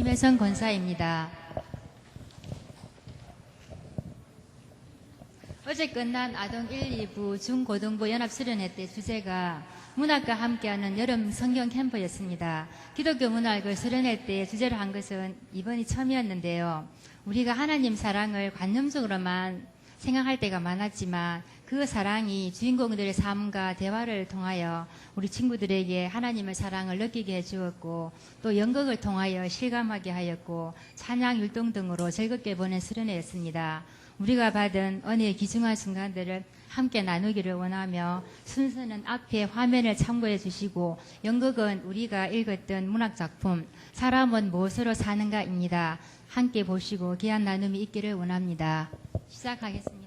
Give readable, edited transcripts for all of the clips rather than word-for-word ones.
김혜성 권사입니다. 어제 끝난 아동 1, 2부 중고등부 연합수련회 때 주제가 문학과 함께하는 여름 성경 캠프였습니다. 기독교 문학을 수련회 때 주제로 한 것은 이번이 처음이었는데요. 우리가 하나님 사랑을 관념적으로만 생각할 때가 많았지만 그 사랑이 주인공들의 삶과 대화를 통하여 우리 친구들에게 하나님의 사랑을 느끼게 해주었고 또 연극을 통하여 실감하게 하였고 찬양 율동 등으로 즐겁게 보낸 수련회였습니다. 우리가 받은 은혜의 귀중한 순간들을 함께 나누기를 원하며 순서는 앞에 화면을 참고해 주시고 연극은 우리가 읽었던 문학작품 사람은 무엇으로 사는가입니다. 함께 보시고 귀한 나눔이 있기를 원합니다. 시작하겠습니다.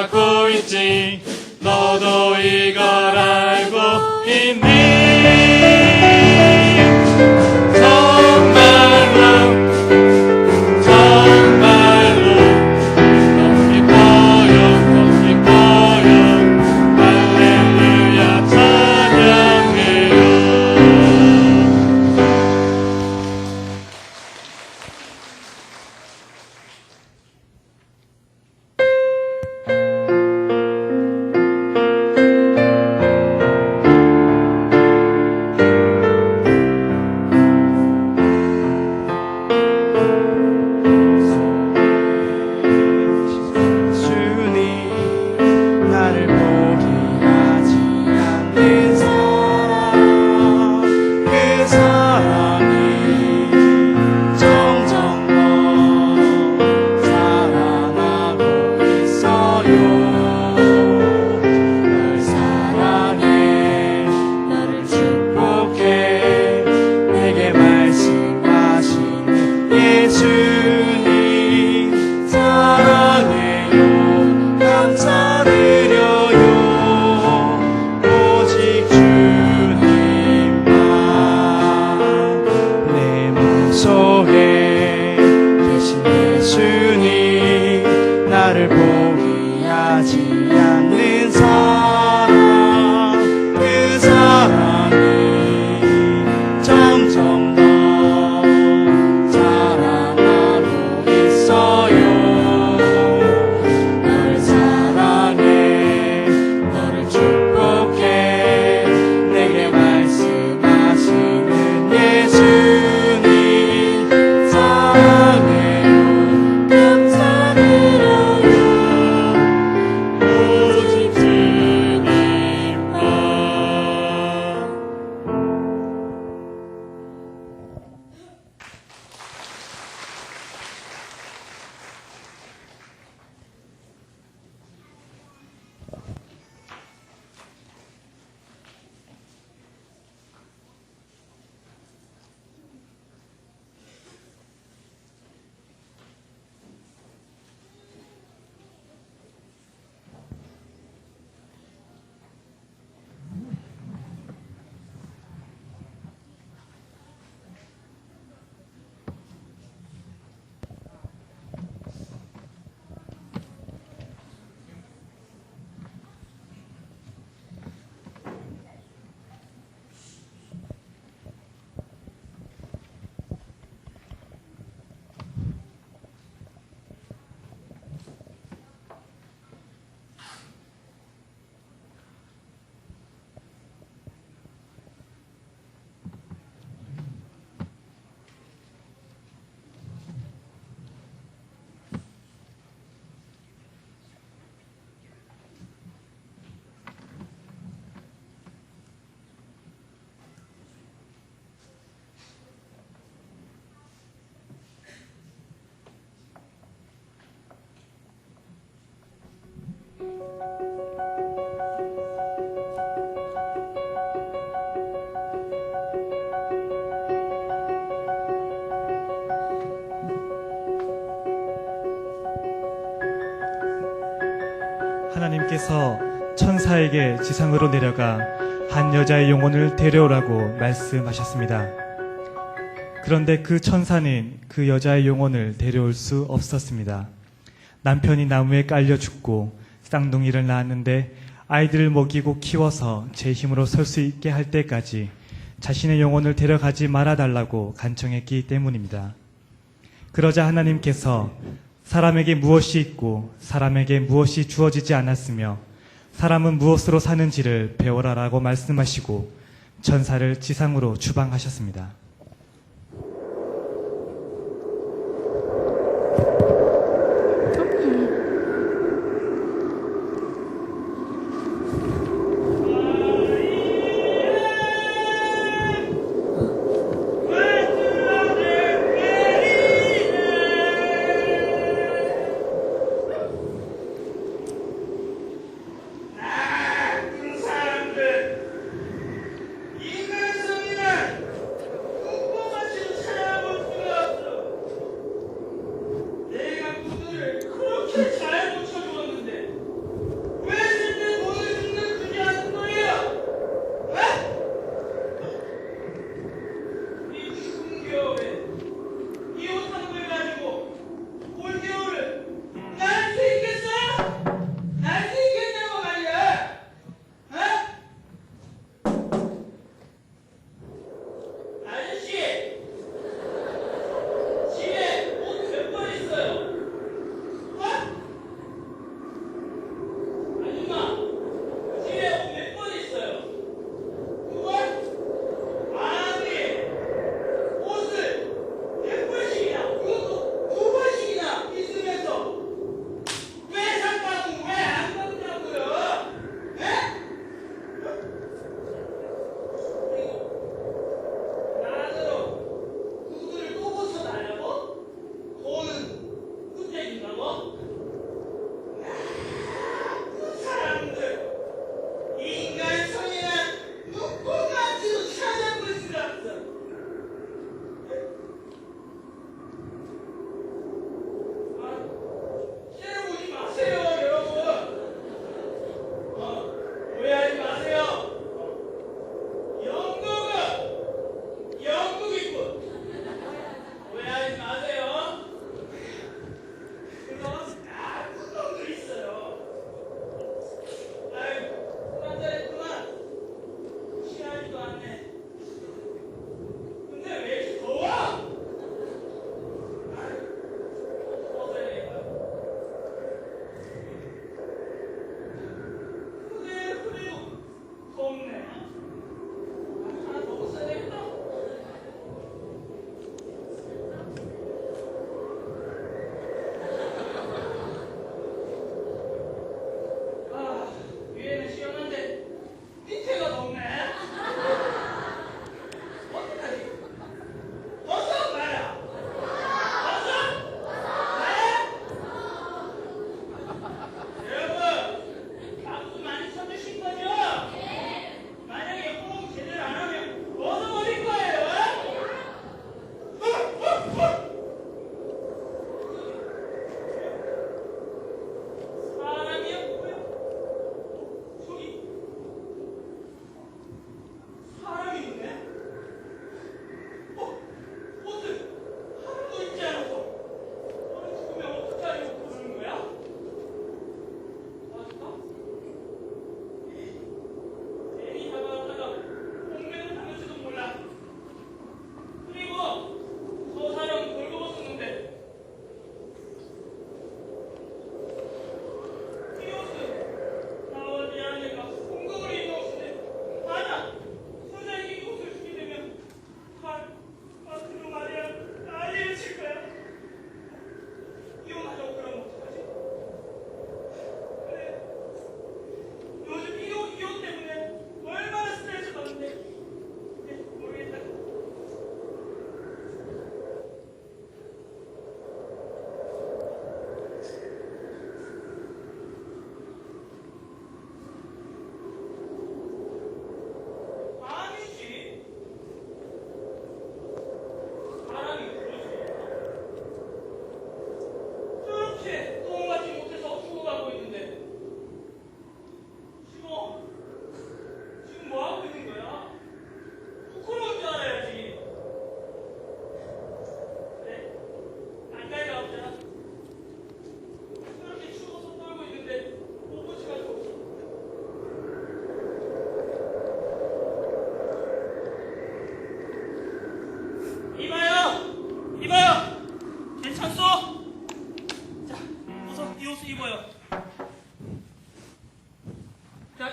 받고 있지. 너도 이걸 알고 있니? 정말로 정말로 너무 기뻐요 너무 기뻐요. 할렐루야 찬양해요. 주님 나를 포기하지 않는 사랑 그 사랑이 점점 더 살아나고 있어요. 널 사랑해 너를 축복해 내게 말씀하시는 예수님 사랑해요 감사드려요. 오직 주님만 내 맘속에 계신 예수님 나를 포기하지 않는 사랑 그 사랑이 점점 더 자라나고 있어요. 널 사랑해 너를 축복해 내게 말씀하시는 예수님 사랑해요 감사드려요. 오직 주님만. 하나님께서 천사에게 지상으로 내려가 한 여자의 영혼을 데려오라고 말씀하셨습니다. 그런데 그 천사는 그 여자의 영혼을 데려올 수 없었습니다. 남편이 나무에 깔려 죽고 쌍둥이를 낳았는데 아이들을 먹이고 키워서 제 힘으로 설 수 있게 할 때까지 자신의 영혼을 데려가지 말아달라고 간청했기 때문입니다. 그러자 하나님께서 사람에게 무엇이 있고 사람에게 무엇이 주어지지 않았으며 사람은 무엇으로 사는지를 배워라라고 말씀하시고 천사를 지상으로 추방하셨습니다.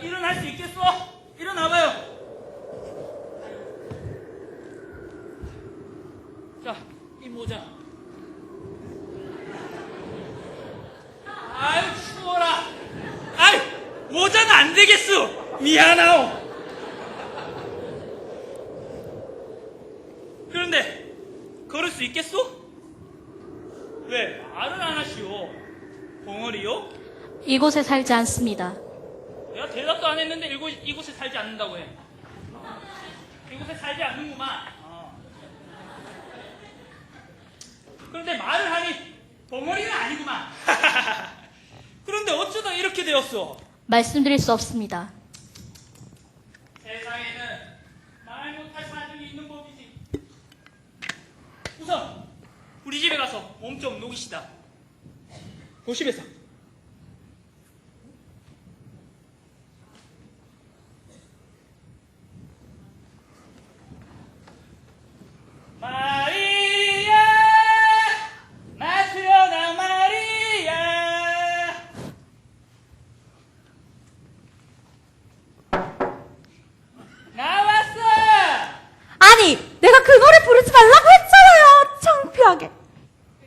일어날 수 있겠어? 일어나봐요. 자, 이 모자. 아유, 추워라. 아이, 모자는 안 되겠어. 미안하오. 그런데, 걸을 수 있겠어? 왜, 말을 안 하시오? 봉어리요? 이곳에 살지 않습니다. 내가 대답도 안 했는데 이곳에 살지 않는다고 해. 이곳에 살지 않는구만. 그런데 말을 하니 봉어리는 아니구만. 그런데 어쩌다 이렇게 되었어? 말씀드릴 수 없습니다. 세상에는 말 못할 사람이 있는 법이지. 우선 우리 집에 가서 몸 좀 녹이시다. 고집에서. 마리아, 마트로나 마리아. 나왔어. 아니, 내가 그 노래 부르지 말라고 했잖아요. 창피하게.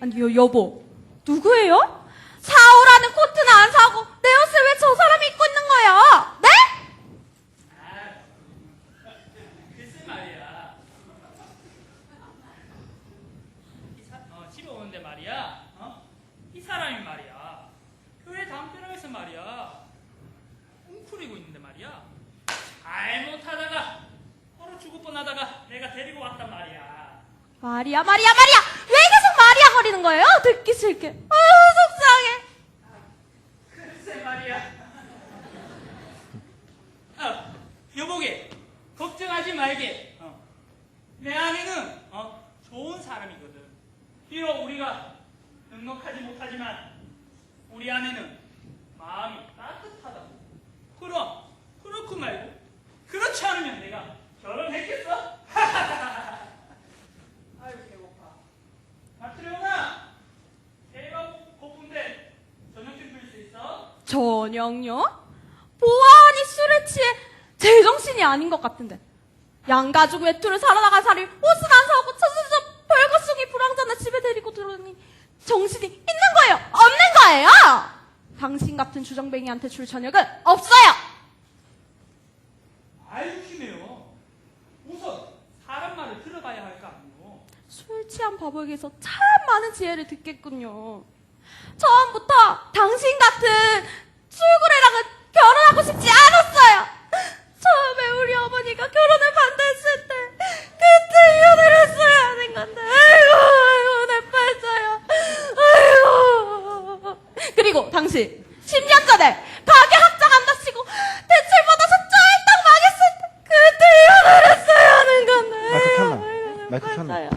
아니, 여보. 누구예요? 사오라는 코트는 안 사고 내 옷을 왜 저 사람이 입고 있는 거예요? 네? 글쎄 말이야. 집에 오는데 말이야. 이 사람이 말이야. 교회 담벼락에서 말이야. 웅크리고 있는데 말이야. 잘못하다가 서로 죽을 뻔하다가 내가 데리고 왔단 말이야. 마리아. 왜 계속 마리아 거리는 거예요? 듣기 싫게. 속상해. 글쎄 말이야. 여보게, 걱정하지 말게. 내 아내는 좋은 사람이거든. 비록 우리가 넉넉하지 못하지만 우리 아내는 마음이 따뜻하다고. 그럼 그렇고 말고 그렇지 않으면 내가 결혼했겠어? 아유 배고파. 마트리오나, 배가 고픈데 저녁 좀 줄 수 있어? 저녁요? 보아하니 술에 취해 제정신이 아닌 것 같은데. 양가죽 외투를 사러 나간 사람이 옷은 안 사고 저저저 벌거숭이 불황자나 집에 데리고 들어오니 정신이 있는 거예요? 없는 거예요? 당신 같은 주정뱅이한테 줄 저녁은 없어요. 아유 심해요. 우선 사람 말을 들어봐야 할 거 아니오. 술 취한 바보에게서 참 많은 지혜를 듣겠군요. 처음부터 당신 같은 출구래랑은 결혼하고 싶지 않았어요. 처음에 우리 어머니가 결혼을 반대했을 때 그때 이혼을 했어야 하는 건데 아이고 내 팔자야. 아이고. 그리고 당신 10년 전에 가게 합장한다 치고 대출 받아서 쫄딱 망했을 때 그때 이혼을 했어야 하는 건데 마이크 켰나? 마이크 켰나? 아유.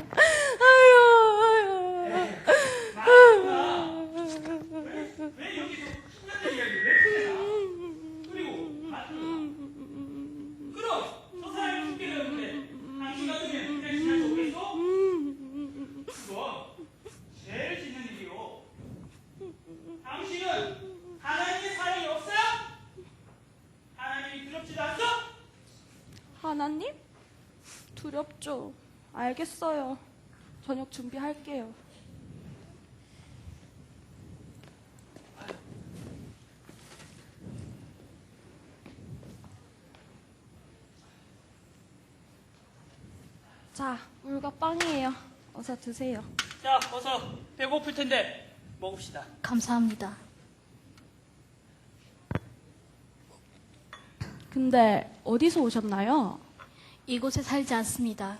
왜 여기서 신나는 이야기를 왜 꺼내나? 그리고 그럼 저 사람이 죽게 되는데 당신 같으면 그냥 지날 수 없겠어? 그건 죄를 짓는 일이요. 당신은 하나님의 사랑이 없어요? 하나님이 두렵지도 않죠? 하나님? 두렵죠. 알겠어요. 저녁 준비할게요. 자, 물과 빵이에요. 어서 드세요. 자, 어서 배고플 텐데 먹읍시다. 감사합니다. 근데 어디서 오셨나요? 이곳에 살지 않습니다.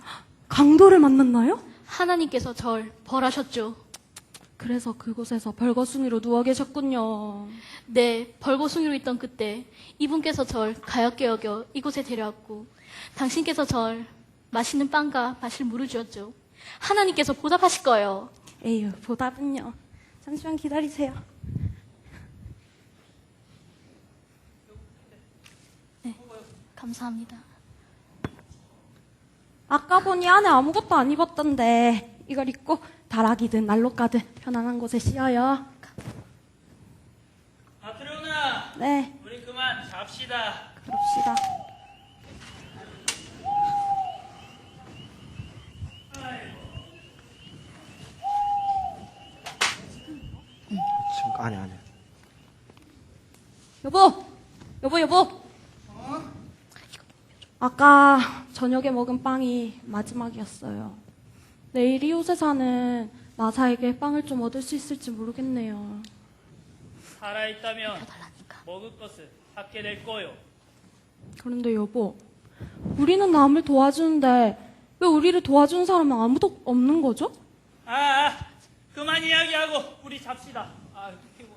강도를 만났나요? 하나님께서 절 벌하셨죠. 그래서 그곳에서 벌거숭이로 누워 계셨군요. 네, 벌거숭이로 있던 그때 이분께서 절 가엾게 여겨 이곳에 데려왔고 당신께서 절 맛있는 빵과 마실 물을 주었죠. 하나님께서 보답하실 거예요. 에휴, 보답은요. 잠시만 기다리세요. 네, 감사합니다. 아까 보니 안에 아무것도 안 입었던데 이걸 입고 다락이든 난로가든 편안한 곳에 쉬어요. 마트리오나, 네. 우리 그만 그만 잡시다. 그럽시다. 지금 아니. 여보. 아까 저녁에 먹은 빵이 마지막이었어요. 내일 이웃에사는 마사에게 빵을 좀 얻을 수 있을지 모르겠네요. 살아있다면 먹을 것을 찾게 될 거요. 그런데 여보, 우리는 남을 도와주는데 왜 우리를 도와주는 사람은 아무도 없는 거죠? 그만 이야기하고 우리 잡시다. 피고.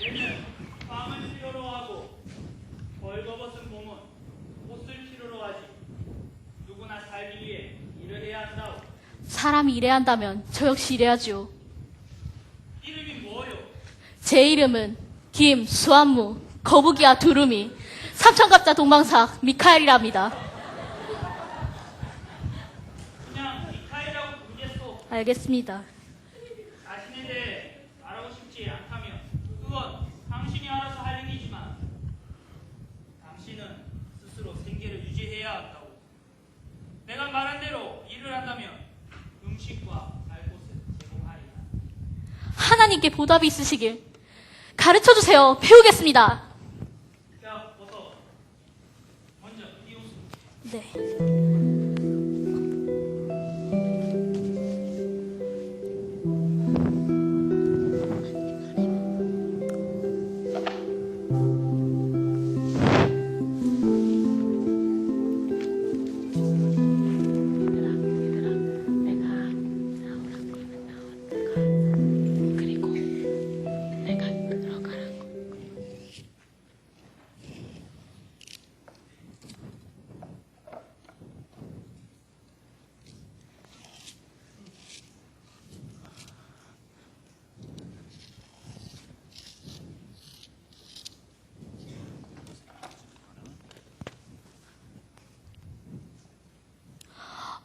얘는 빵을 필요로 하고 벌거벗은 몸은 옷을 필요로 하지. 누구나 살기 위해 일을 해야 한다고. 사람이 일해야 한다면 저 역시 일해야죠. 이름이 뭐요? 제 이름은 김수한무 거북이와 두루미 삼천갑자 동방사 미카엘이랍니다. 그냥 미카엘이라고 부르겠소. 알겠습니다. 자신에 대해 말하고 싶지 않다면 그건 당신이 알아서 할 일이지만 당신은 스스로 생계를 유지해야 한다고. 내가 말한 대로 일을 한다면 음식과 갈 곳을 제공하리라. 하나님께 보답이 있으시길 가르쳐주세요. 배우겠습니다. 자, 어서 먼저 이웃을. 네.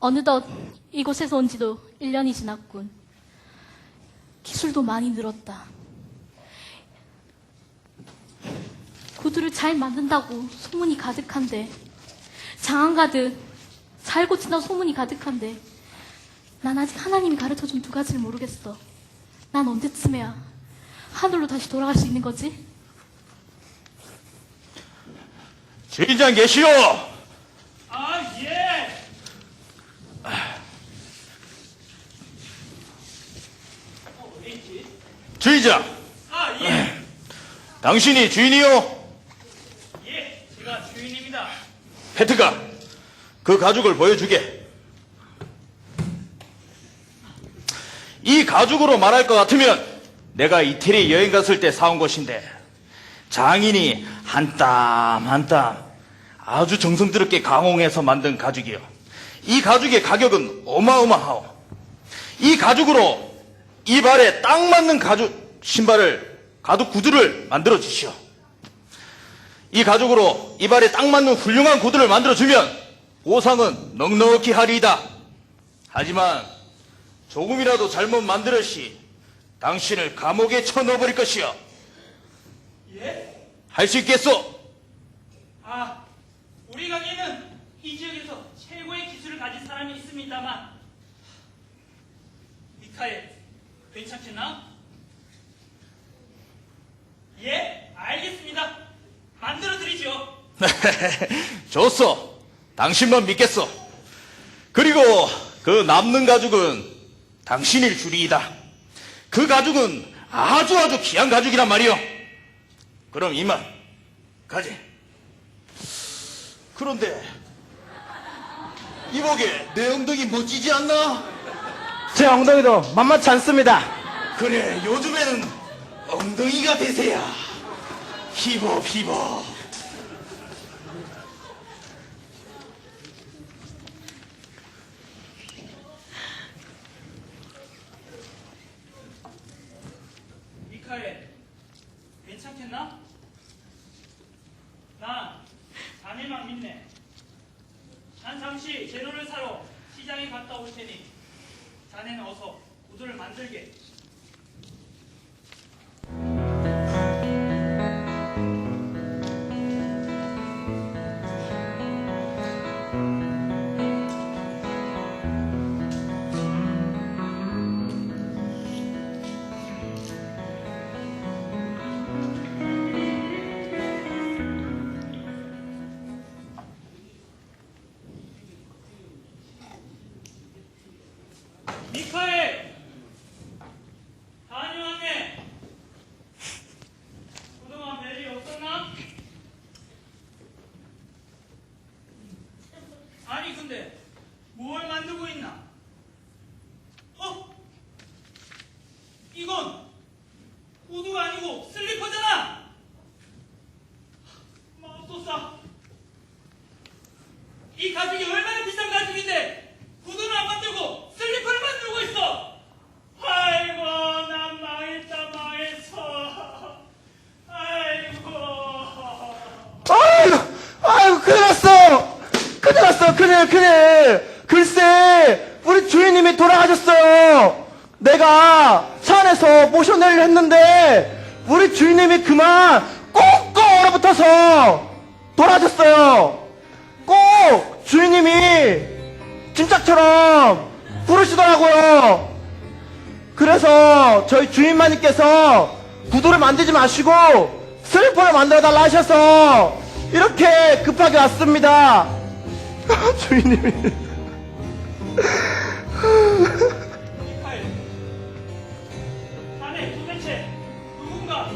어느덧 이곳에서 온 지도 1년이 지났군. 기술도 많이 늘었다. 구두를 잘 만든다고 소문이 가득한데, 장안가득 잘 고친다고 소문이 가득한데, 난 아직 하나님이 가르쳐준 두 가지를 모르겠어. 난 언제쯤에야 하늘로 다시 돌아갈 수 있는 거지? 주인장 계시오. 예. 어디 있지? 주인장, 예. 당신이 주인이요? 예, 제가 주인입니다. 페트가 그 가죽을 보여주게. 이 가죽으로 말할 것 같으면 내가 이태리 여행 갔을 때 사온 것인데 장인이 한 땀 한 땀 아주 정성스럽게 가공해서 만든 가죽이요. 이 가죽의 가격은 어마어마하오. 이 가죽으로 이 발에 딱 맞는 가죽 가죽 구두를 만들어 주시오. 이 가죽으로 이 발에 딱 맞는 훌륭한 구두를 만들어 주면 보상은 넉넉히 하리이다. 하지만 조금이라도 잘못 만들었시 당신을 감옥에 쳐넣어버릴 것이오. 예? 할 수 있겠소? 우리 가게는 이 지역에서 최고의 기술을 가진 사람이 있습니다만, 미카엘, 괜찮겠나? 예, 알겠습니다. 만들어드리죠. 좋소. 당신만 믿겠소. 그리고 그 남는 가죽은 당신일 줄이이다. 그 가죽은 아주 귀한 가죽이란 말이오. 그럼 이만 가지. 그런데 이보게 내 엉덩이 멋지지 않나? 제 엉덩이도 만만치 않습니다. 그래, 요즘에는 엉덩이가 대세야. 휘버. 미카엘, 괜찮겠나? 난 자네만 믿네. 난 잠시 재료를 사러 시장에 갔다 올 테니 자네는 어서 구두를 만들게. 미카엘! 다녀왔네. 그동안 별일 없었나? 아니 근데 뭘 만들고 있나? 어? 이건 구두가 아니고 슬리퍼잖아! 맙소사. 이 가죽이 얼마나 비싼 가죽인데 구두는 안 만들고 슬리퍼를 만들고 있어! 아이고, 난 망했어. 아이고. 아유, 큰일. 글쎄, 우리 주인님이 돌아가셨어요. 내가 차 안에서 모셔내려 했는데, 우리 주인님이 그만 꽁꽁 얼어붙어서 돌아가셨어요. 꼭 주인님이 짐짝처럼 부르시더라고요. 그래서 저희 주인마님께서 구두를 만들지 마시고 슬리퍼를 만들어 달라 하셔서 이렇게 급하게 왔습니다. 주인님이. 미카엘, 자네 도대체 누군가?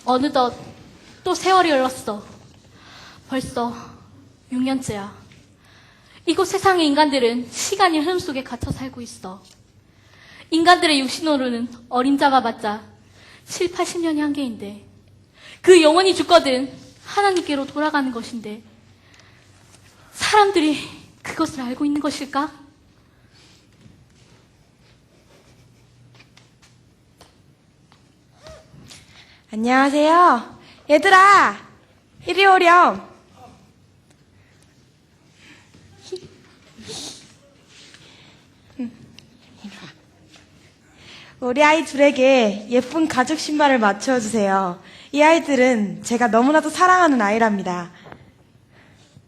어느덧 또 세월이 흘렀어. 벌써 6년째야. 이곳 세상의 인간들은 시간의 흐름 속에 갇혀 살고 있어. 인간들의 육신으로는 어림잡아봤자 7, 80년이 한계인데 그 영혼이 죽거든 하나님께로 돌아가는 것인데 사람들이 그것을 알고 있는 것일까? 안녕하세요. 얘들아, 이리 오렴. 우리 아이 둘에게 예쁜 가죽 신발을 맞춰주세요. 이 아이들은 제가 너무나도 사랑하는 아이랍니다.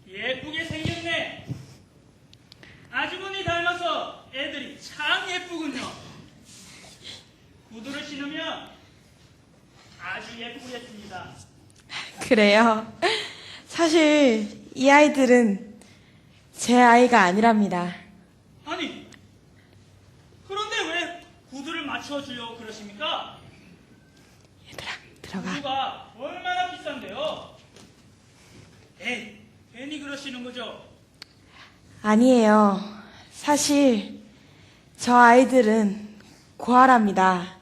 예쁘게 생겼네. 아주머니 닮아서 애들이 참 예쁘군요. 구두를 신으면 아주 예쁘겠습니다. 그래요. 사실 이 아이들은 제 아이가 아니랍니다. 아니, 그런데 왜 구두를 맞춰주려고 그러십니까? 얘들아, 들어가. 구두가 얼마나 비싼데요? 에이, 괜히 그러시는 거죠? 아니에요. 사실 저 아이들은 고아랍니다.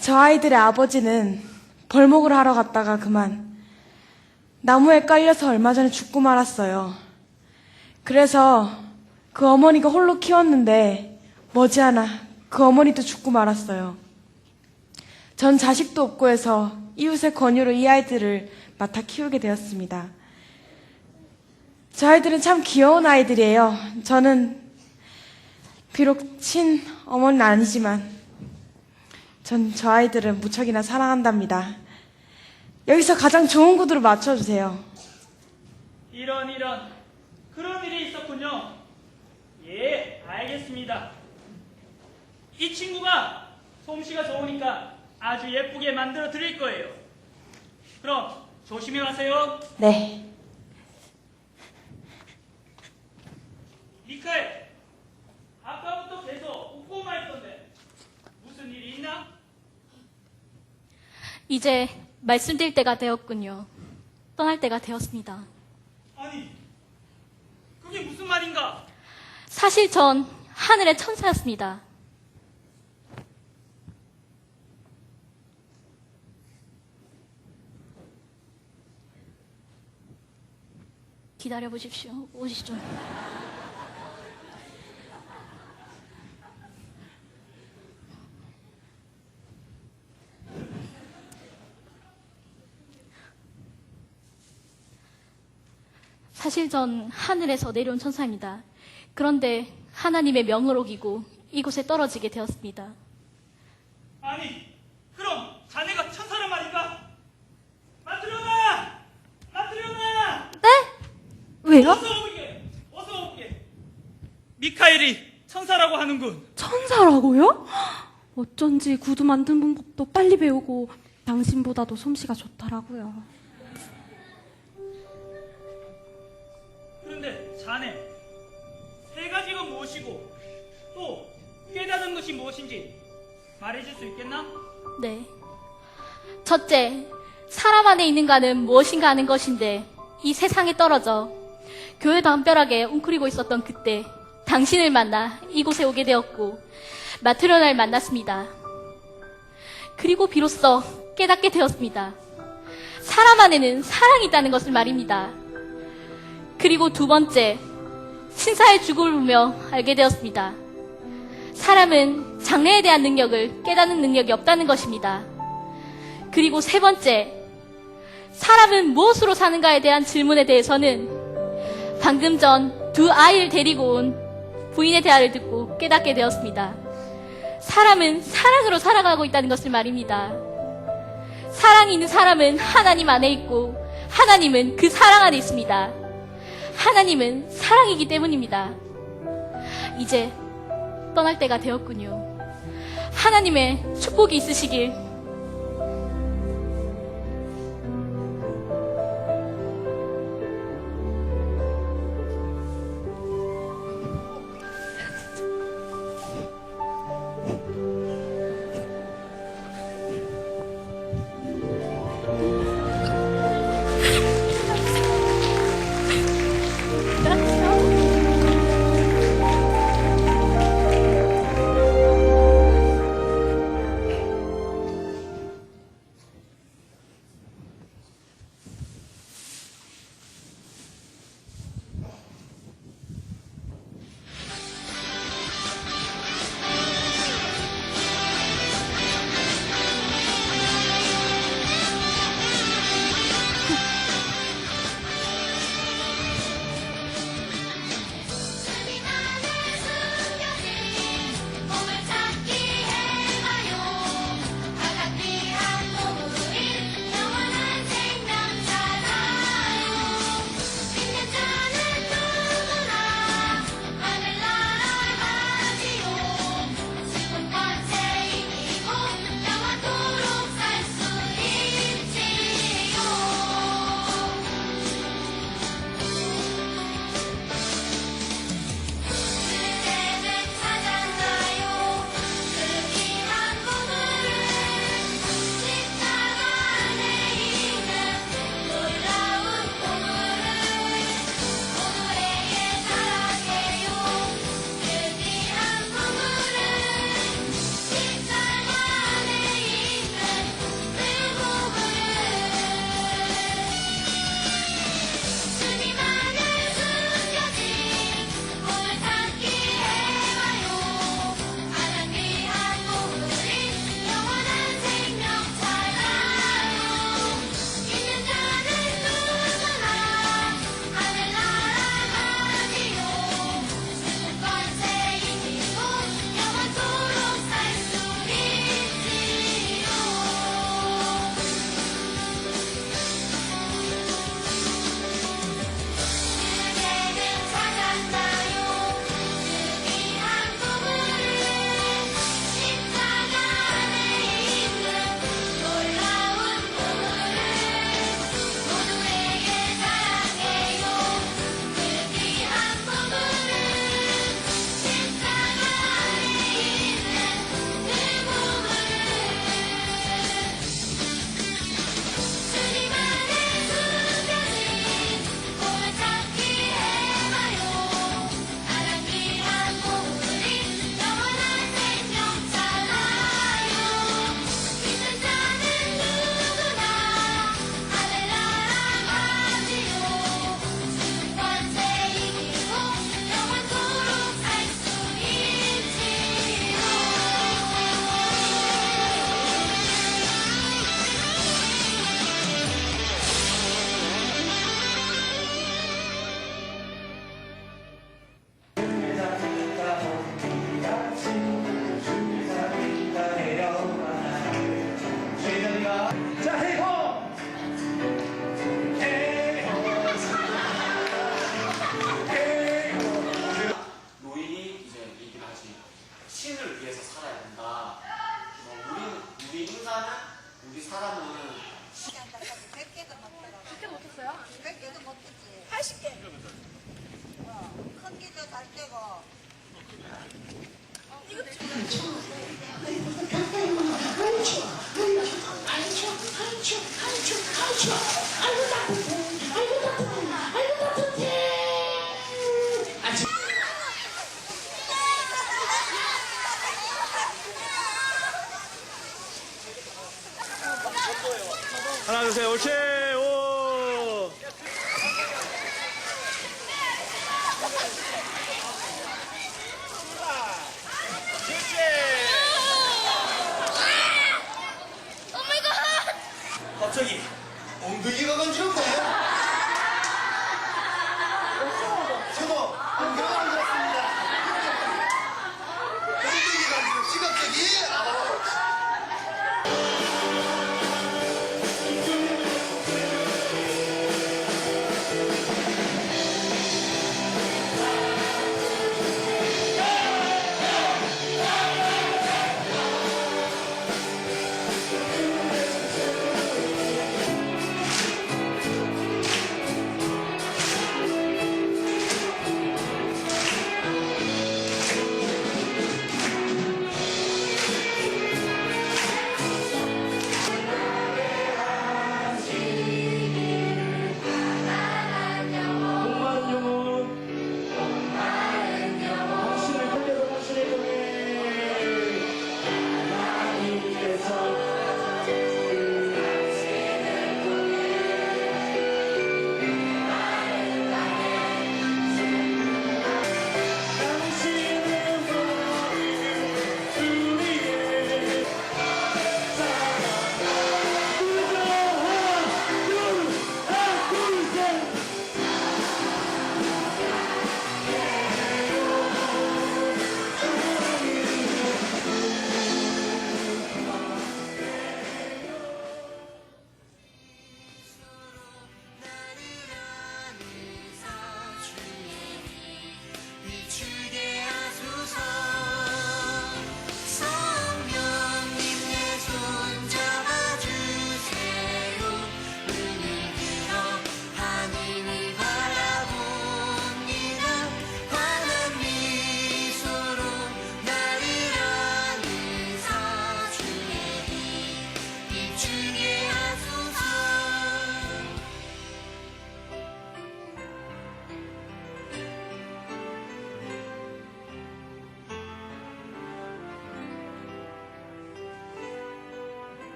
저 아이들의 아버지는 벌목을 하러 갔다가 그만 나무에 깔려서 얼마 전에 죽고 말았어요. 그래서 그 어머니가 홀로 키웠는데 머지않아 그 어머니도 죽고 말았어요. 전 자식도 없고 해서 이웃의 권유로 이 아이들을 맡아 키우게 되었습니다. 저 아이들은 참 귀여운 아이들이에요. 저는 비록 친어머니는 아니지만 전 저 아이들은 무척이나 사랑한답니다. 여기서 가장 좋은 구두를 맞춰주세요. 이런 그런 일이 있었군요. 예, 알겠습니다. 이 친구가 솜씨가 좋으니까 아주 예쁘게 만들어 드릴 거예요. 그럼 조심히 가세요. 네. 미카엘, 아까부터 계속 웃고만 있던데 무슨 일이 있나? 이제 말씀드릴 때가 되었군요. 떠날 때가 되었습니다. 아니, 그게 무슨 말인가? 사실 전 하늘의 천사였습니다. 기다려 보십시오. 오시죠. 사실 전 하늘에서 내려온 천사입니다. 그런데 하나님의 명을 어기고 이곳에 떨어지게 되었습니다. 아니, 그럼 자네가 천사란 말인가? 마트리오나! 마트리오나! 네? 왜요? 어서 오게! 어서 오게! 미카엘이 천사라고 하는군. 천사라고요? 어쩐지 구두 만드는 방법도 빨리 배우고 당신보다도 솜씨가 좋더라고요. 그런데 자네, 세 가지가 무엇이고 또 깨달은 것이 무엇인지 말해줄 수 있겠나? 네. 첫째, 사람 안에 있는 가는 무엇인가 하는 것인데 이 세상에 떨어져 교회 담벼락에 웅크리고 있었던 그때 당신을 만나 이곳에 오게 되었고 마트리오나를 만났습니다. 그리고 비로소 깨닫게 되었습니다. 사람 안에는 사랑이 있다는 것을 말입니다. 그리고 두 번째, 신사의 죽음을 보며 알게 되었습니다. 사람은 장래에 대한 능력을 깨닫는 능력이 없다는 것입니다. 그리고 세 번째, 사람은 무엇으로 사는가에 대한 질문에 대해서는 방금 전 두 아이를 데리고 온 부인의 대화를 듣고 깨닫게 되었습니다. 사람은 사랑으로 살아가고 있다는 것을 말입니다. 사랑이 있는 사람은 하나님 안에 있고 하나님은 그 사랑 안에 있습니다. 하나님은 사랑이기 때문입니다. 이제 떠날 때가 되었군요. 하나님의 축복이 있으시길. 하나, 둘, 셋, 옳지, 오. 갑자기 엉덩이가 간지럽네. 저도 엉덩이가 간지럽습니다. 엉덩이 간지럽지 갑자기.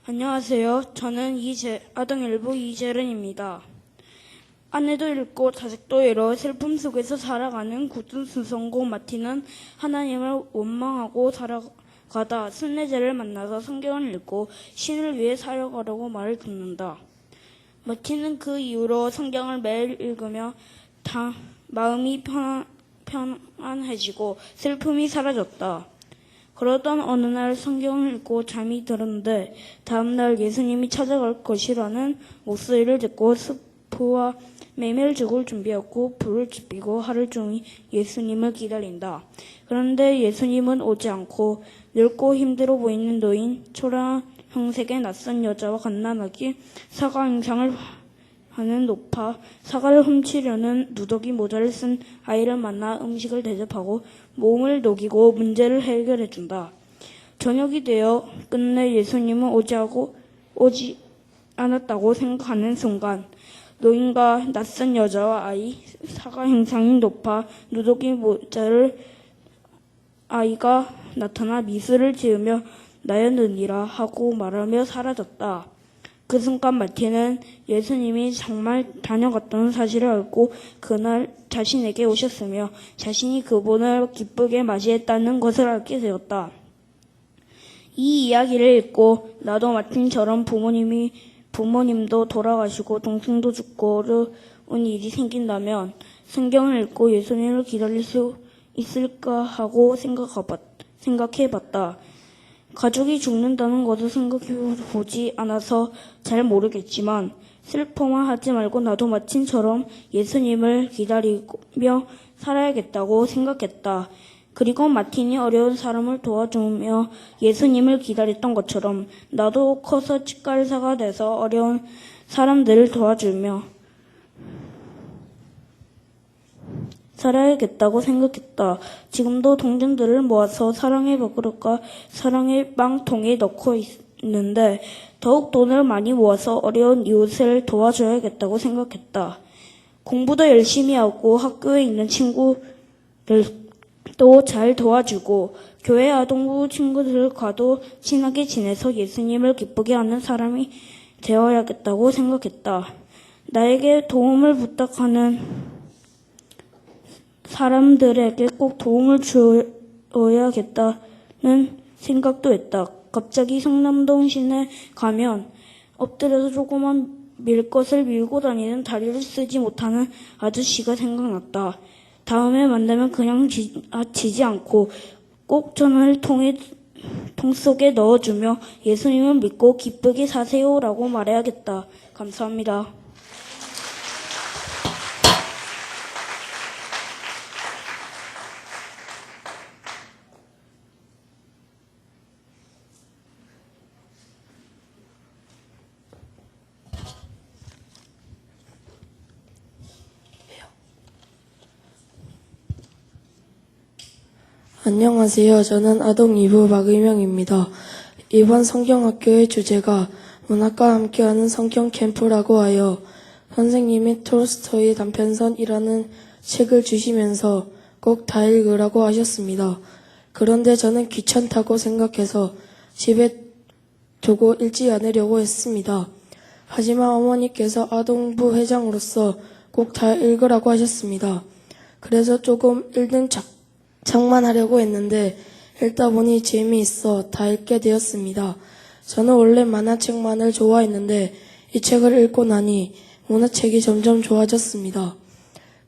안녕하세요. 저는 아동일보 이재른입니다. 아내도 잃고 자식도 잃어 슬픔 속에서 살아가는 굳은 수성고 마티는 하나님을 원망하고 살아가다 순례자를 만나서 성경을 읽고 신을 위해 살아가려고 말을 듣는다. 마티는 그 이후로 성경을 매일 읽으며 마음이 편안해지고 슬픔이 사라졌다. 그러던 어느 날 성경을 읽고 잠이 들었는데 다음날 예수님이 찾아갈 것이라는 목소리를 듣고 스프와 메밀죽을 준비하고 불을 지피고 하루 종일 예수님을 기다린다. 그런데 예수님은 오지 않고 늙고 힘들어 보이는 노인, 초라형색의 낯선 여자와 갓난아기, 사과 행상을 하는 노파, 사과를 훔치려는 누더기 모자를 쓴 아이를 만나 음식을 대접하고 몸을 녹이고 문제를 해결해준다. 저녁이 되어 끝내 예수님은 오지 않았다고 생각하는 순간 노인과 낯선 여자와 아이, 사과 행상인 노파, 누더기 모자를 아이가 나타나 미소를 지으며 나였느니라 하고 말하며 사라졌다. 그 순간 마틴은 예수님이 정말 다녀갔다는 사실을 알고 그날 자신에게 오셨으며 자신이 그분을 기쁘게 맞이했다는 것을 알게 되었다. 이 이야기를 읽고 나도 마틴처럼 부모님도 돌아가시고 동생도 죽고 어려운 일이 생긴다면 성경을 읽고 예수님을 기다릴 수 있을까 하고 생각해봤다. 가족이 죽는다는 것을 생각해보지 않아서 잘 모르겠지만 슬퍼만 하지 말고 나도 마틴처럼 예수님을 기다리며 살아야겠다고 생각했다. 그리고 마틴이 어려운 사람을 도와주며 예수님을 기다렸던 것처럼 나도 커서 치과의사가 돼서 어려운 사람들을 도와주며 살아야겠다고 생각했다. 지금도 동전들을 모아서 사랑의 버그릇과 사랑의 빵통에 넣고 있는데 더욱 돈을 많이 모아서 어려운 이웃을 도와줘야겠다고 생각했다. 공부도 열심히 하고 학교에 있는 친구들도 잘 도와주고 교회 아동부 친구들과도 친하게 지내서 예수님을 기쁘게 하는 사람이 되어야겠다고 생각했다. 나에게 도움을 부탁하는 사람들에게 꼭 도움을 주어야겠다는 생각도 했다. 갑자기 성남동 시내 가면 엎드려서 조그만 밀 것을 밀고 다니는 다리를 쓰지 못하는 아저씨가 생각났다. 다음에 만나면 그냥 지지 않고 꼭 전화를 통 속에 넣어주며 예수님을 믿고 기쁘게 사세요라고 말해야겠다. 감사합니다. 안녕하세요. 저는 아동 2부 박의명입니다. 이번 성경학교의 주제가 문학과 함께하는 성경 캠프라고 하여 선생님이 톨스토이 단편선이라는 책을 주시면서 꼭 다 읽으라고 하셨습니다. 그런데 저는 귀찮다고 생각해서 집에 두고 읽지 않으려고 했습니다. 하지만 어머니께서 아동부 회장으로서 꼭 다 읽으라고 하셨습니다. 그래서 조금 읽는 척만 하려고 했는데 읽다 보니 재미있어 다 읽게 되었습니다. 저는 원래 만화책만을 좋아했는데 이 책을 읽고 나니 문화책이 점점 좋아졌습니다.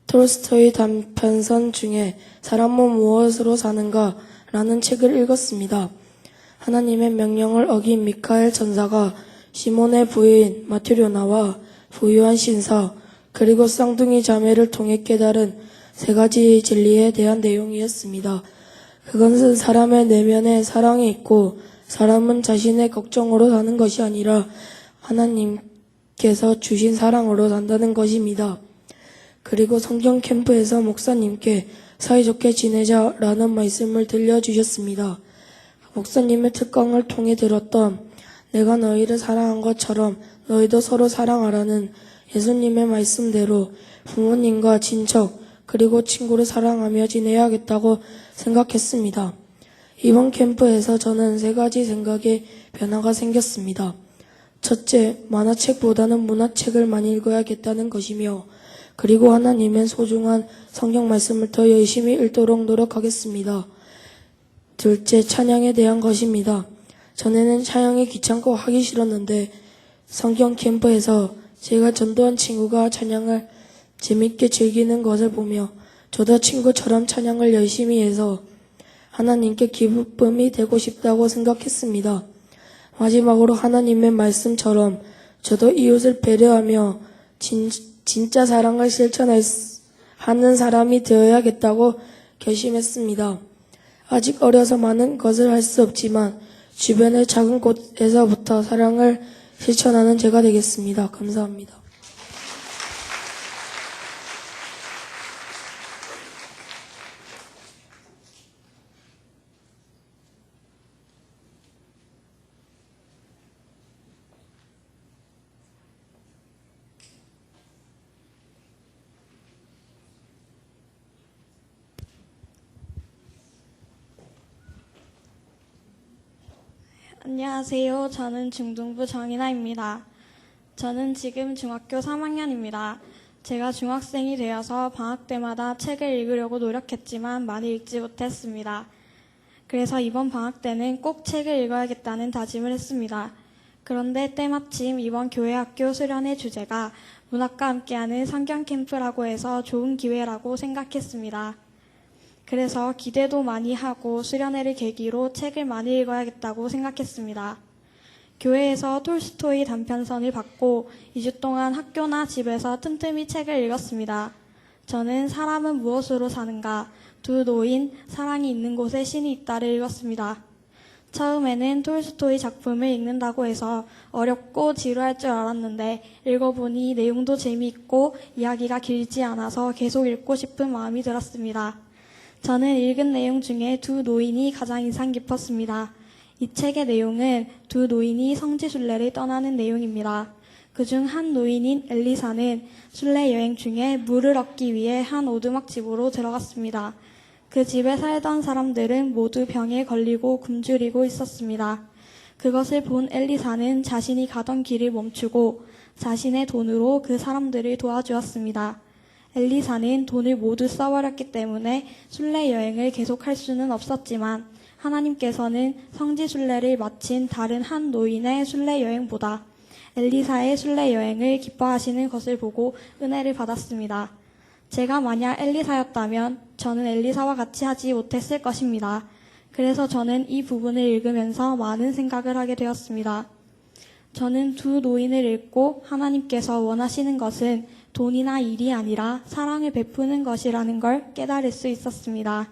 톨스토이 단편선 중에 사람은 무엇으로 사는가 라는 책을 읽었습니다. 하나님의 명령을 어긴 미카엘 전사가 시몬의 부인 마트료나와 부유한 신사 그리고 쌍둥이 자매를 통해 깨달은 3가지 진리에 대한 내용이었습니다. 그것은 사람의 내면에 사랑이 있고 사람은 자신의 걱정으로 사는 것이 아니라 하나님께서 주신 사랑으로 산다는 것입니다. 그리고 성경 캠프에서 목사님께 사이좋게 지내자라는 말씀을 들려주셨습니다. 목사님의 특강을 통해 들었던 내가 너희를 사랑한 것처럼 너희도 서로 사랑하라는 예수님의 말씀대로 부모님과 친척 그리고 친구를 사랑하며 지내야겠다고 생각했습니다. 이번 캠프에서 저는 3가지 생각의 변화가 생겼습니다. 첫째, 만화책보다는 문화책을 많이 읽어야겠다는 것이며 그리고 하나님의 소중한 성경 말씀을 더 열심히 읽도록 노력하겠습니다. 둘째, 찬양에 대한 것입니다. 전에는 찬양이 귀찮고 하기 싫었는데 성경 캠프에서 제가 전도한 친구가 찬양을 재밌게 즐기는 것을 보며 저도 친구처럼 찬양을 열심히 해서 하나님께 기쁨이 되고 싶다고 생각했습니다. 마지막으로 하나님의 말씀처럼 저도 이웃을 배려하며 진짜 사랑을 실천하는 사람이 되어야겠다고 결심했습니다. 아직 어려서 많은 것을 할 수 없지만 주변의 작은 곳에서부터 사랑을 실천하는 제가 되겠습니다. 감사합니다. 안녕하세요. 저는 중등부 정인아입니다. 저는 지금 중학교 3학년입니다. 제가 중학생이 되어서 방학 때마다 책을 읽으려고 노력했지만 많이 읽지 못했습니다. 그래서 이번 방학 때는 꼭 책을 읽어야겠다는 다짐을 했습니다. 그런데 때마침 이번 교회 학교 수련회 주제가 문학과 함께하는 성경 캠프라고 해서 좋은 기회라고 생각했습니다. 그래서 기대도 많이 하고 수련회를 계기로 책을 많이 읽어야겠다고 생각했습니다. 교회에서 톨스토이 단편선을 받고 2주 동안 학교나 집에서 틈틈이 책을 읽었습니다. 저는 사람은 무엇으로 사는가, 두 노인, 사랑이 있는 곳에 신이 있다를 읽었습니다. 처음에는 톨스토이 작품을 읽는다고 해서 어렵고 지루할 줄 알았는데 읽어보니 내용도 재미있고 이야기가 길지 않아서 계속 읽고 싶은 마음이 들었습니다. 저는 읽은 내용 중에 두 노인이 가장 인상 깊었습니다. 이 책의 내용은 두 노인이 성지순례를 떠나는 내용입니다. 그중 한 노인인 엘리사는 순례 여행 중에 물을 얻기 위해 한 오두막집으로 들어갔습니다. 그 집에 살던 사람들은 모두 병에 걸리고 굶주리고 있었습니다. 그것을 본 엘리사는 자신이 가던 길을 멈추고 자신의 돈으로 그 사람들을 도와주었습니다. 엘리사는 돈을 모두 써버렸기 때문에 순례 여행을 계속할 수는 없었지만 하나님께서는 성지순례를 마친 다른 한 노인의 순례 여행보다 엘리사의 순례 여행을 기뻐하시는 것을 보고 은혜를 받았습니다. 제가 만약 엘리사였다면 저는 엘리사와 같이 하지 못했을 것입니다. 그래서 저는 이 부분을 읽으면서 많은 생각을 하게 되었습니다. 저는 두 노인을 읽고 하나님께서 원하시는 것은 돈이나 일이 아니라 사랑을 베푸는 것이라는 걸 깨달을 수 있었습니다.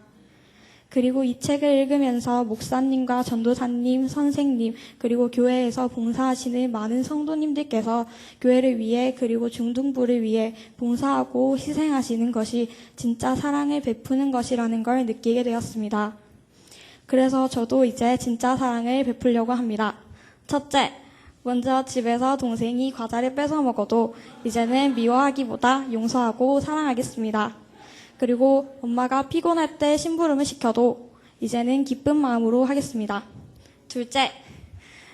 그리고 이 책을 읽으면서 목사님과 전도사님, 선생님, 그리고 교회에서 봉사하시는 많은 성도님들께서 교회를 위해 그리고 중등부를 위해 봉사하고 희생하시는 것이 진짜 사랑을 베푸는 것이라는 걸 느끼게 되었습니다. 그래서 저도 이제 진짜 사랑을 베풀려고 합니다. 첫째, 먼저 집에서 동생이 과자를 뺏어 먹어도 이제는 미워하기보다 용서하고 사랑하겠습니다. 그리고 엄마가 피곤할 때 심부름을 시켜도 이제는 기쁜 마음으로 하겠습니다. 둘째,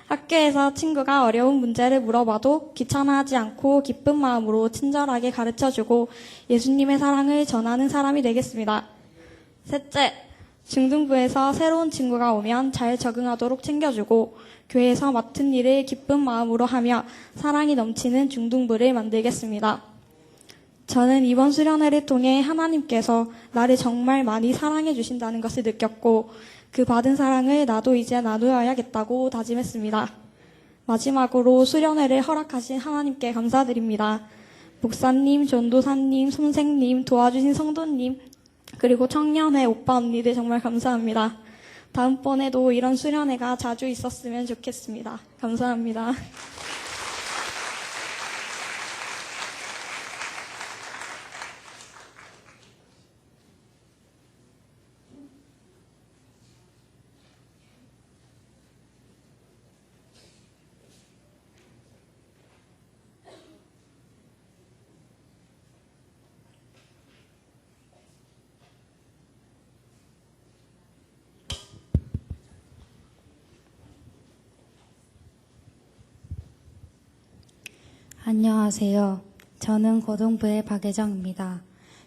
학교에서 친구가 어려운 문제를 물어봐도 귀찮아하지 않고 기쁜 마음으로 친절하게 가르쳐주고 예수님의 사랑을 전하는 사람이 되겠습니다. 셋째, 중등부에서 새로운 친구가 오면 잘 적응하도록 챙겨주고 교회에서 맡은 일을 기쁜 마음으로 하며 사랑이 넘치는 중등부를 만들겠습니다. 저는 이번 수련회를 통해 하나님께서 나를 정말 많이 사랑해 주신다는 것을 느꼈고 그 받은 사랑을 나도 이제 나누어야겠다고 다짐했습니다. 마지막으로 수련회를 허락하신 하나님께 감사드립니다. 목사님, 전도사님, 선생님, 도와주신 성도님, 그리고 청년회 오빠 언니들 정말 감사합니다. 다음번에도 이런 수련회가 자주 있었으면 좋겠습니다. 감사합니다. 안녕하세요. 저는 고등부의 박예정입니다.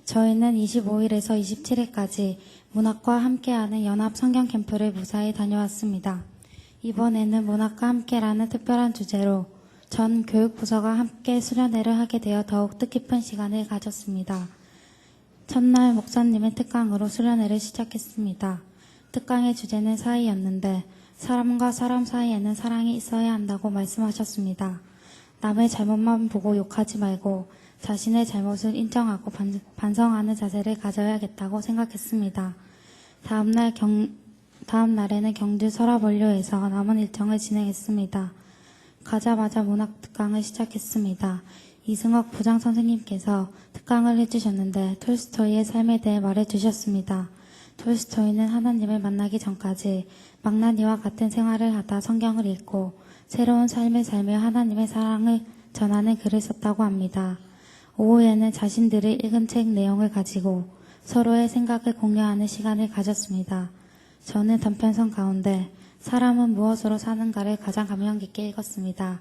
저희는 25일에서 27일까지 문학과 함께하는 연합 성경 캠프를 무사히 다녀왔습니다. 이번에는 문학과 함께라는 특별한 주제로 전 교육부서가 함께 수련회를 하게 되어 더욱 뜻깊은 시간을 가졌습니다. 첫날 목사님의 특강으로 수련회를 시작했습니다. 특강의 주제는 사이였는데 사람과 사람 사이에는 사랑이 있어야 한다고 말씀하셨습니다. 남의 잘못만 보고 욕하지 말고 자신의 잘못을 인정하고 반성하는 자세를 가져야겠다고 생각했습니다. 다음 날에는 경주 서라본료에서 남은 일정을 진행했습니다. 가자마자 문학 특강을 시작했습니다. 이승옥 부장 선생님께서 특강을 해주셨는데 톨스토이의 삶에 대해 말해주셨습니다. 톨스토이는 하나님을 만나기 전까지 망나니와 같은 생활을 하다 성경을 읽고 새로운 삶을 살며 하나님의 사랑을 전하는 글을 썼다고 합니다. 오후에는 자신들이 읽은 책 내용을 가지고 서로의 생각을 공유하는 시간을 가졌습니다. 저는 단편선 가운데 사람은 무엇으로 사는가를 가장 감명 깊게 읽었습니다.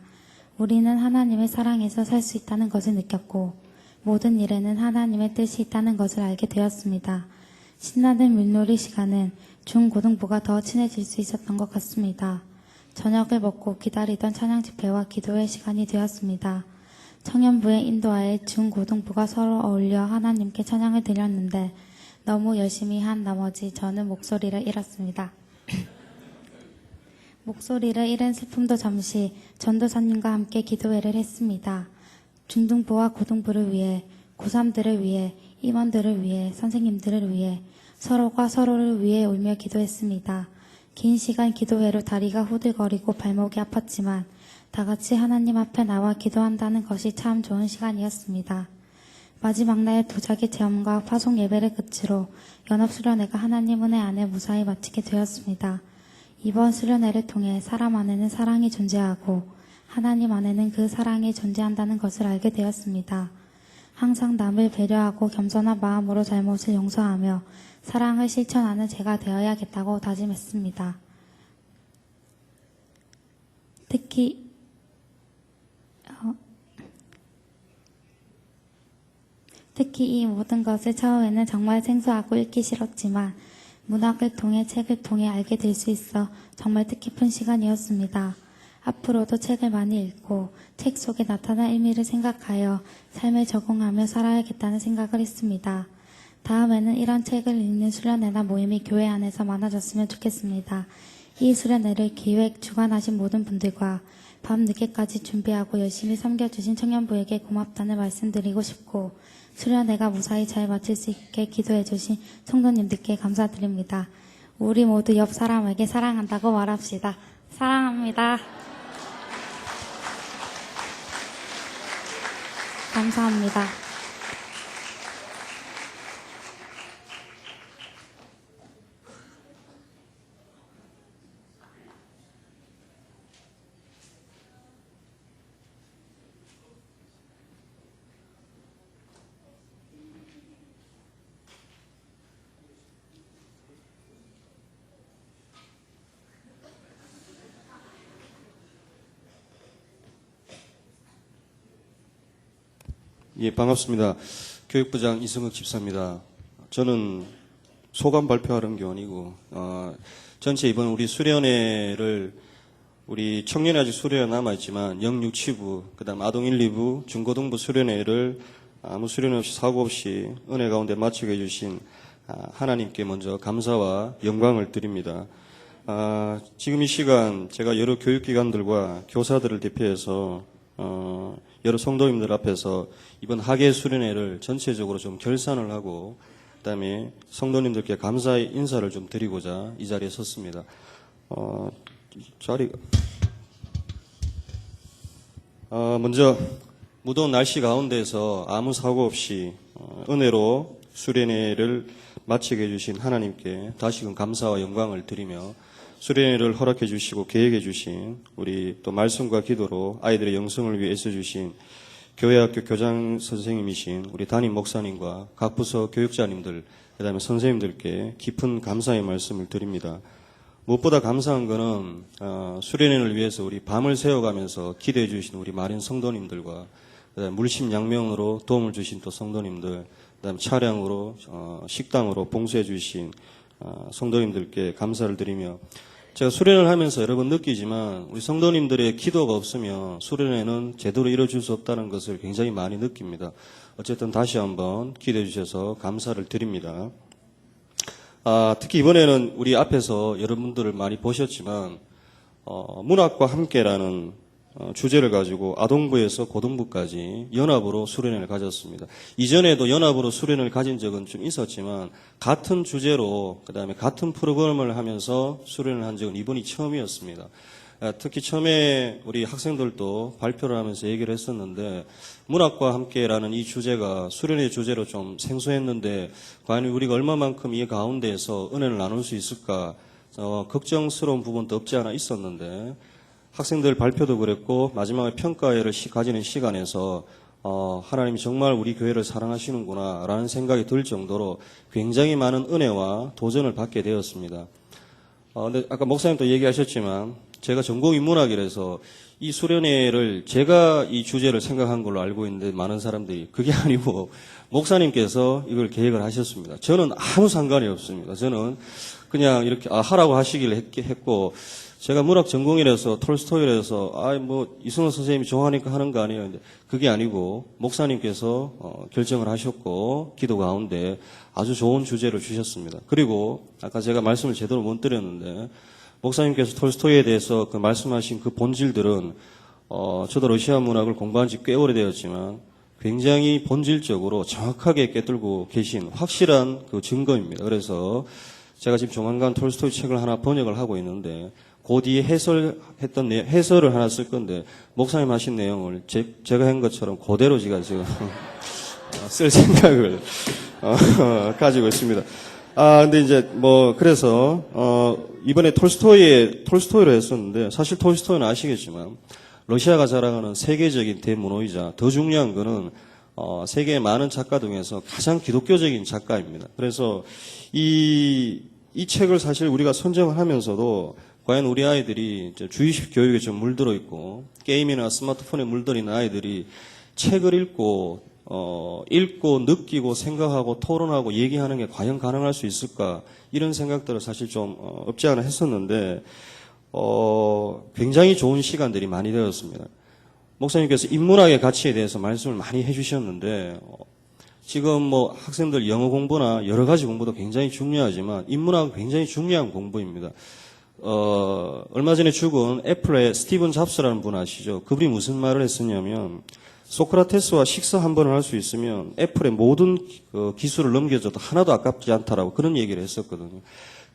우리는 하나님의 사랑에서 살 수 있다는 것을 느꼈고 모든 일에는 하나님의 뜻이 있다는 것을 알게 되었습니다. 신나는 물놀이 시간은 중고등부가 더 친해질 수 있었던 것 같습니다. 저녁을 먹고 기다리던 찬양 집회와 기도의 시간이 되었습니다. 청년부의 인도하에 중고등부가 서로 어울려 하나님께 찬양을 드렸는데 너무 열심히 한 나머지 저는 목소리를 잃었습니다. 목소리를 잃은 슬픔도 잠시 전도사님과 함께 기도회를 했습니다. 중등부와 고등부를 위해, 고3들을 위해, 임원들을 위해, 선생님들을 위해, 서로가 서로를 위해 울며 기도했습니다. 긴 시간 기도회로 다리가 후들거리고 발목이 아팠지만 다 같이 하나님 앞에 나와 기도한다는 것이 참 좋은 시간이었습니다. 마지막 날 도자기 체험과 파송 예배를 끝으로 연합수련회가 하나님 은혜 안에 무사히 마치게 되었습니다. 이번 수련회를 통해 사람 안에는 사랑이 존재하고 하나님 안에는 그 사랑이 존재한다는 것을 알게 되었습니다. 항상 남을 배려하고 겸손한 마음으로 잘못을 용서하며 사랑을 실천하는 제가 되어야겠다고 다짐했습니다. 특히 이 모든 것을 처음에는 정말 생소하고 읽기 싫었지만 문학을 통해 책을 통해 알게 될 수 있어 정말 뜻깊은 시간이었습니다. 앞으로도 책을 많이 읽고 책 속에 나타난 의미를 생각하여 삶에 적응하며 살아야겠다는 생각을 했습니다. 다음에는 이런 책을 읽는 수련회나 모임이 교회 안에서 많아졌으면 좋겠습니다. 이 수련회를 기획, 주관하신 모든 분들과 밤늦게까지 준비하고 열심히 섬겨주신 청년부에게 고맙다는 말씀드리고 싶고 수련회가 무사히 잘 마칠 수 있게 기도해주신 성도님들께 감사드립니다. 우리 모두 옆 사람에게 사랑한다고 말합시다. 사랑합니다. 감사합니다. 예, 반갑습니다. 교육부장 이승흑 집사입니다. 저는 소감 발표하는 게 아니고, 전체 이번 우리 수련회를 우리 청년이 아직 수련회 남아있지만 영육치부, 그 다음 아동 1, 2부, 중고등부 수련회를 아무 수련회 없이 사고 없이 은혜 가운데 마치게 해주신 하나님께 먼저 감사와 영광을 드립니다. 지금 이 시간 제가 여러 교육기관들과 교사들을 대표해서 여러 성도님들 앞에서 이번 학예 수련회를 전체적으로 좀 결산을 하고 그다음에 성도님들께 감사의 인사를 좀 드리고자 이 자리에 섰습니다. 먼저 무더운 날씨 가운데서 아무 사고 없이 은혜로 수련회를 마치게 해주신 하나님께 다시금 감사와 영광을 드리며 수련회를 허락해 주시고 계획해 주신 우리 또 말씀과 기도로 아이들의 영성을 위해 애써주신 교회학교 교장 선생님이신 우리 담임 목사님과 각 부서 교육자님들 그다음에 선생님들께 깊은 감사의 말씀을 드립니다. 무엇보다 감사한 것은 수련회를 위해서 우리 밤을 새워가면서 기도해 주신 우리 많은 성도님들과 그다음에 물심양면으로 도움을 주신 또 성도님들 그다음에 차량으로 식당으로 봉사해 주신 성도님들께 감사를 드리며 제가 수련을 하면서 여러 번 느끼지만 우리 성도님들의 기도가 없으면 수련회는 제대로 이루어질 수 없다는 것을 굉장히 많이 느낍니다. 어쨌든 다시 한번 기도해 주셔서 감사를 드립니다. 특히 이번에는 우리 앞에서 여러분들을 많이 보셨지만 문학과 함께라는 주제를 가지고 아동부에서 고등부까지 연합으로 수련회를 가졌습니다. 이전에도 연합으로 수련회를 가진 적은 좀 있었지만 같은 주제로 그다음에 같은 프로그램을 하면서 수련을 한 적은 이번이 처음이었습니다. 특히 처음에 우리 학생들도 발표를 하면서 얘기를 했었는데 문학과 함께라는 이 주제가 수련회 주제로 좀 생소했는데 과연 우리가 얼마만큼 이 가운데에서 은혜를 나눌 수 있을까 걱정스러운 부분도 없지 않아 있었는데 학생들 발표도 그랬고 마지막에 평가회를 가지는 시간에서 하나님이 정말 우리 교회를 사랑하시는구나 라는 생각이 들 정도로 굉장히 많은 은혜와 도전을 받게 되었습니다. 근데 아까 목사님도 얘기하셨지만 제가 전공이 문학이라서 이 수련회를 제가 이 주제를 생각한 걸로 알고 있는데 많은 사람들이 그게 아니고 목사님께서 이걸 계획을 하셨습니다. 저는 아무 상관이 없습니다. 저는 그냥 이렇게 하라고 하시길래 했고 제가 문학 전공이라서 톨스토이라서 뭐 이승원 선생님이 좋아하니까 하는 거 아니에요. 근데 그게 아니고 목사님께서 결정을 하셨고 기도 가운데 아주 좋은 주제를 주셨습니다. 그리고 아까 제가 말씀을 제대로 못 드렸는데 목사님께서 톨스토이에 대해서 그 말씀하신 그 본질들은 저도 러시아 문학을 공부한 지 꽤 오래되었지만 굉장히 본질적으로 정확하게 꿰뚫고 계신 확실한 그 증거입니다. 그래서 제가 지금 조만간 톨스토이 책을 하나 번역을 하고 있는데 그 뒤에 해설을 하나 쓸 건데 목사님 하신 내용을 제가 한 것처럼 그대로 제가 지금 쓸 생각을 가지고 있습니다. 근데 이제 그래서 이번에 톨스토이로 했었는데 사실 톨스토이는 아시겠지만 러시아가 자랑하는 세계적인 대문호이자 더 중요한 거는 세계의 많은 작가 중에서 가장 기독교적인 작가입니다. 그래서 이 책을 사실 우리가 선정을 하면서도 과연 우리 아이들이 이제 주의식 교육에 좀 물들어 있고 게임이나 스마트폰에 물들어 있는 아이들이 책을 읽고 느끼고 생각하고 토론하고 얘기하는 게 과연 가능할 수 있을까 이런 생각들을 사실 좀 없지 않아 했었는데 굉장히 좋은 시간들이 많이 되었습니다. 목사님께서 인문학의 가치에 대해서 말씀을 많이 해주셨는데 지금 학생들 영어 공부나 여러 가지 공부도 굉장히 중요하지만 인문학은 굉장히 중요한 공부입니다. 얼마 전에 죽은 애플의 스티븐 잡스라는 분 아시죠? 그분이 무슨 말을 했었냐면 소크라테스와 식사 한 번을 할 수 있으면 애플의 모든 기술을 넘겨줘도 하나도 아깝지 않다라고 그런 얘기를 했었거든요.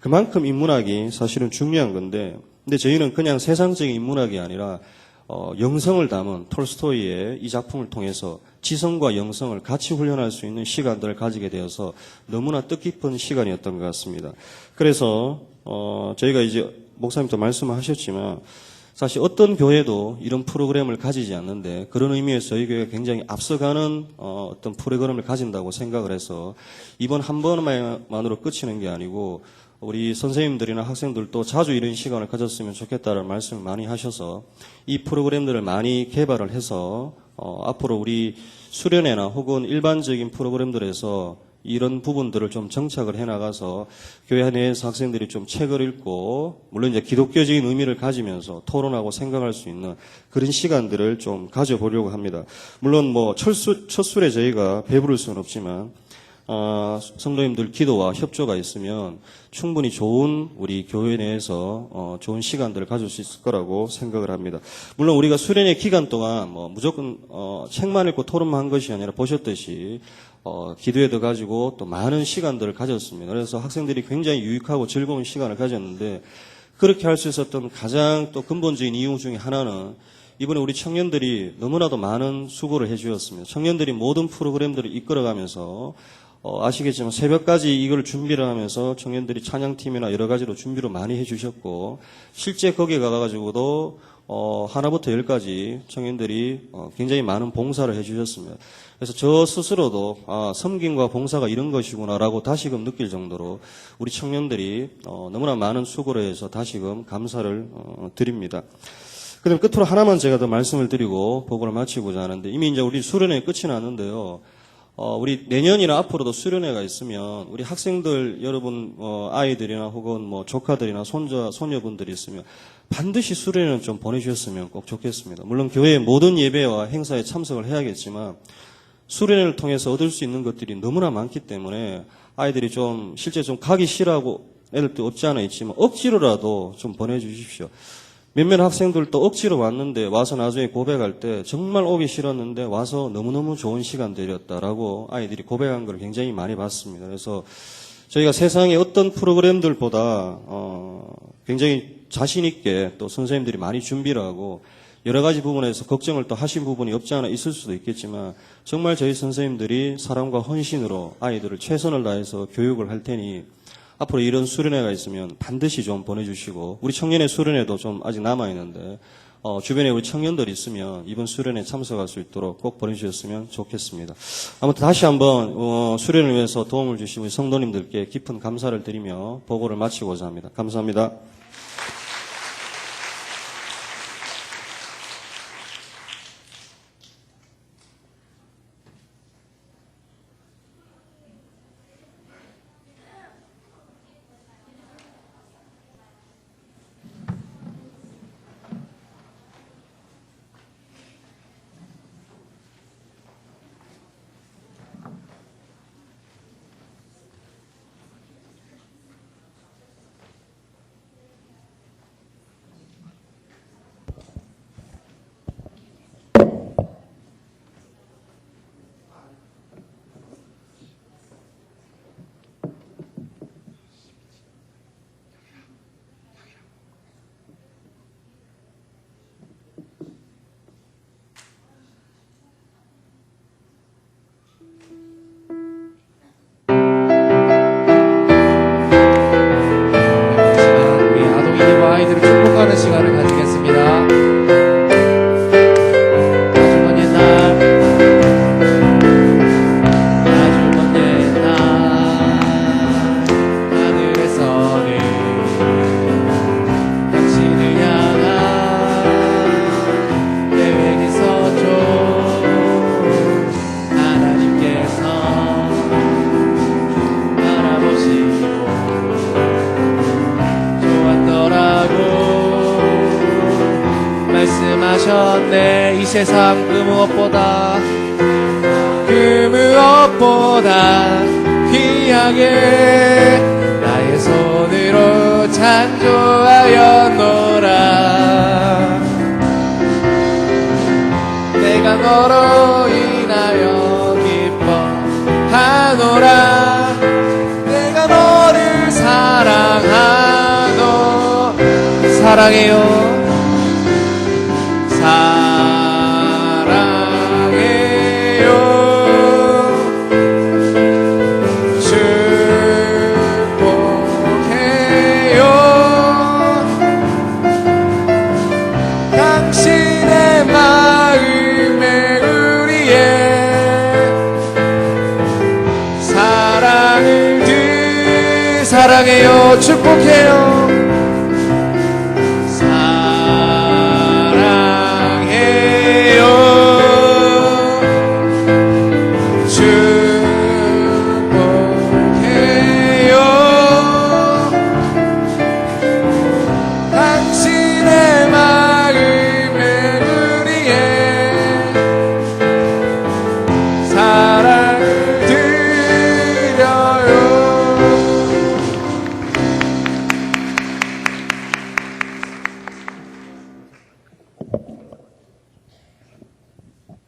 그만큼 인문학이 사실은 중요한 건데 근데 저희는 그냥 세상적인 인문학이 아니라 영성을 담은 톨스토이의 이 작품을 통해서 지성과 영성을 같이 훈련할 수 있는 시간들을 가지게 되어서 너무나 뜻깊은 시간이었던 것 같습니다. 그래서 저희가 이제 목사님도 말씀하셨지만 사실 어떤 교회도 이런 프로그램을 가지지 않는데 그런 의미에서 저희 교회가 굉장히 앞서가는 어떤 프로그램을 가진다고 생각을 해서 이번 한 번만으로 끝이는 게 아니고 우리 선생님들이나 학생들도 자주 이런 시간을 가졌으면 좋겠다는 말씀을 많이 하셔서 이 프로그램들을 많이 개발을 해서 앞으로 우리 수련회나 혹은 일반적인 프로그램들에서 이런 부분들을 좀 정착을 해나가서 교회 내에서 학생들이 좀 책을 읽고 물론 이제 기독교적인 의미를 가지면서 토론하고 생각할 수 있는 그런 시간들을 좀 가져보려고 합니다. 물론 첫 술에 저희가 배부를 수는 없지만 성도님들 기도와 협조가 있으면 충분히 좋은 우리 교회 내에서 좋은 시간들을 가질 수 있을 거라고 생각을 합니다. 물론 우리가 수련회 기간 동안 무조건 책만 읽고 토론만 한 것이 아니라 보셨듯이 기도회도 가지고 또 많은 시간들을 가졌습니다. 그래서 학생들이 굉장히 유익하고 즐거운 시간을 가졌는데 그렇게 할 수 있었던 가장 또 근본적인 이유 중에 하나는 이번에 우리 청년들이 너무나도 많은 수고를 해주었습니다. 청년들이 모든 프로그램들을 이끌어가면서 아시겠지만 새벽까지 이걸 준비를 하면서 청년들이 찬양팀이나 여러 가지로 준비를 많이 해주셨고 실제 거기에 가가지고도 하나부터 열까지 청년들이 굉장히 많은 봉사를 해주셨습니다. 그래서 저 스스로도 섬김과 봉사가 이런 것이구나라고 다시금 느낄 정도로 우리 청년들이 너무나 많은 수고를 해서 다시금 감사를 드립니다. 그다음 끝으로 하나만 제가 더 말씀을 드리고 보고를 마치고자 하는데 이미 이제 우리 수련회 끝이 났는데요. 우리 내년이나 앞으로도 수련회가 있으면 우리 학생들 여러분 아이들이나 혹은 조카들이나 손녀분들이 있으면 반드시 수련회는 좀 보내주셨으면 꼭 좋겠습니다. 물론 교회의 모든 예배와 행사에 참석을 해야겠지만 수련회를 통해서 얻을 수 있는 것들이 너무나 많기 때문에 아이들이 좀 실제 좀 가기 싫어하고 애들도 없지 않아 있지만 억지로라도 좀 보내주십시오. 몇몇 학생들도 억지로 왔는데 와서 나중에 고백할 때 정말 오기 싫었는데 와서 너무너무 좋은 시간들이었다라고 아이들이 고백한 걸 굉장히 많이 봤습니다. 그래서 저희가 세상의 어떤 프로그램들보다 굉장히 자신 있게 또 선생님들이 많이 준비를 하고 여러 가지 부분에서 걱정을 또 하신 부분이 없지 않아 있을 수도 있겠지만 정말 저희 선생님들이 사랑과 헌신으로 아이들을 최선을 다해서 교육을 할 테니 앞으로 이런 수련회가 있으면 반드시 좀 보내주시고 우리 청년의 수련회도 좀 아직 남아있는데 주변에 우리 청년들이 있으면 이번 수련회에 참석할 수 있도록 꼭 보내주셨으면 좋겠습니다. 아무튼 다시 한번 수련을 위해서 도움을 주신 우리 성도님들께 깊은 감사를 드리며 보고를 마치고자 합니다. 감사합니다. 사랑하셨네. 이 세상 그 무엇보다 귀하게 나의 손으로 창조하였노라. 내가 너로 인하여 기뻐하노라. 내가 너를 사랑해요. 축복해요. 당신의 마음에 우리의 사랑을 사랑해요. 축복해요.